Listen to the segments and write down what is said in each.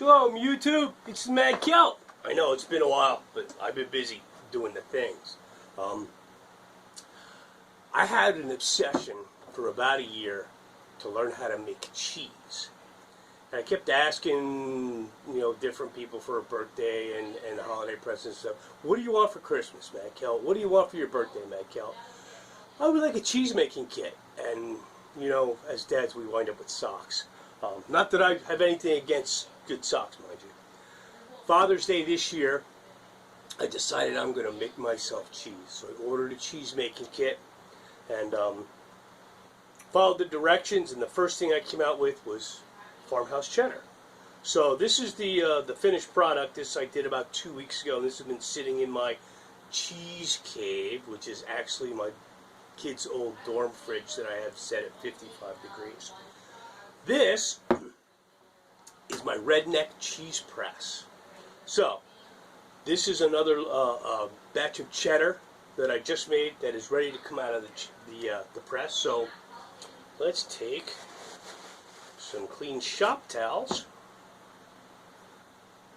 Shalom, YouTube. It's Mad Kelp. I know it's been a while, but I've been busy doing the things. I had an obsession for about a year to learn how to make cheese. And I kept asking, different people for a birthday and holiday presents and stuff. What do you want for Christmas, Mad Kelp? What do you want for your birthday, Mad Kelp? I would like a cheese making kit. And, as dads, we wind up with socks. Not that I have anything against good socks, mind you. Father's Day this year, I decided I'm going to make myself cheese. So I ordered a cheese making kit and followed the directions, and the first thing I came out with was Farmhouse Cheddar. So this is the finished product. This I did about 2 weeks ago. This has been sitting in my cheese cave, which is actually my kid's old dorm fridge that I have set at 55 degrees. This is my Redneck cheese press. So this is another batch of cheddar that I just made that is ready to come out of the press. So let's take some clean shop towels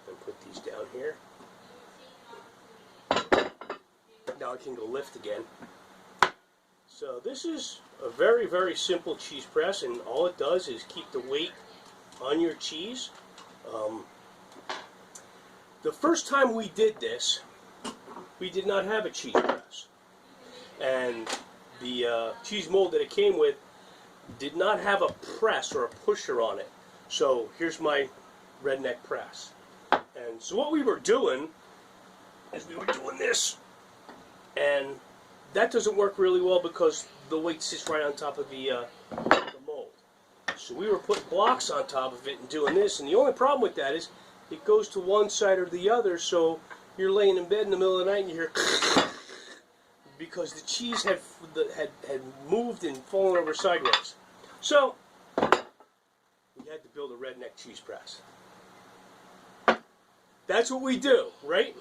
and put these down here. Now I can go lift again. So this is a very, very simple cheese press, and all it does is keep the weight on your cheese. The first time we did this, we did not have a cheese press. And the cheese mold that it came with did not have a press or a pusher on it. So here's my Redneck press. And so what we were doing is we were doing this, and that doesn't work really well because the weight sits right on top of the mold. So we were putting blocks on top of it and doing this, and the only problem with that is it goes to one side or the other, so you're laying in bed in the middle of the night and you hear because the cheese had moved and fallen over sideways. So we had to build a Redneck cheese press. That's what we do, right?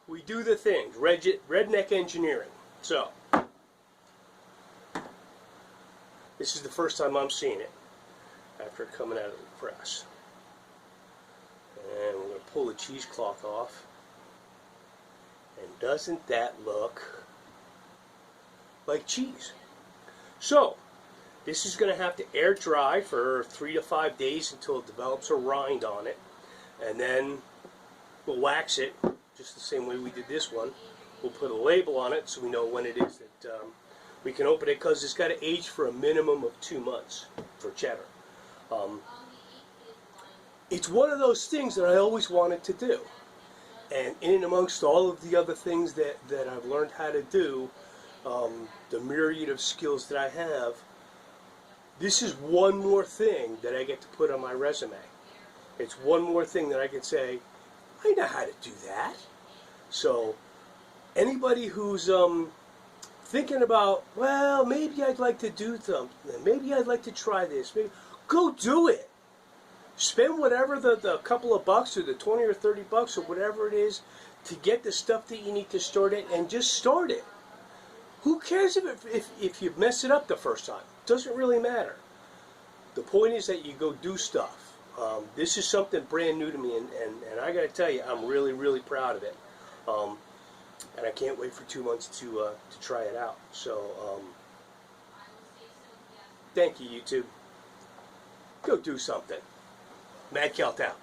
We do the things. Redneck engineering. So this is the first time I'm seeing it after coming out of the press. And we're going to pull the cheesecloth off. And doesn't that look like cheese? So this is going to have to air dry for 3 to 5 days until it develops a rind on it. And then we'll wax it just the same way we did this one. We'll put a label on it so we know when it is that we can open it, because it's got to age for a minimum of 2 months for cheddar. It's one of those things that I always wanted to do. And in and amongst all of the other things that I've learned how to do, the myriad of skills that I have, this is one more thing that I get to put on my resume. It's one more thing that I can say, I know how to do that. So anybody who's thinking about, well, maybe I'd like to do something, maybe I'd like to try this, maybe, go do it. Spend whatever the couple of bucks or the 20 or 30 bucks or whatever it is to get the stuff that you need to start it, and just start it. Who cares if you mess it up the first time? It doesn't really matter. The point is that you go do stuff. This is something brand new to me, and I got to tell you, I'm really, really proud of it. And I can't wait for 2 months to try it out. So, thank you, YouTube. Go do something. Mad Kelp out.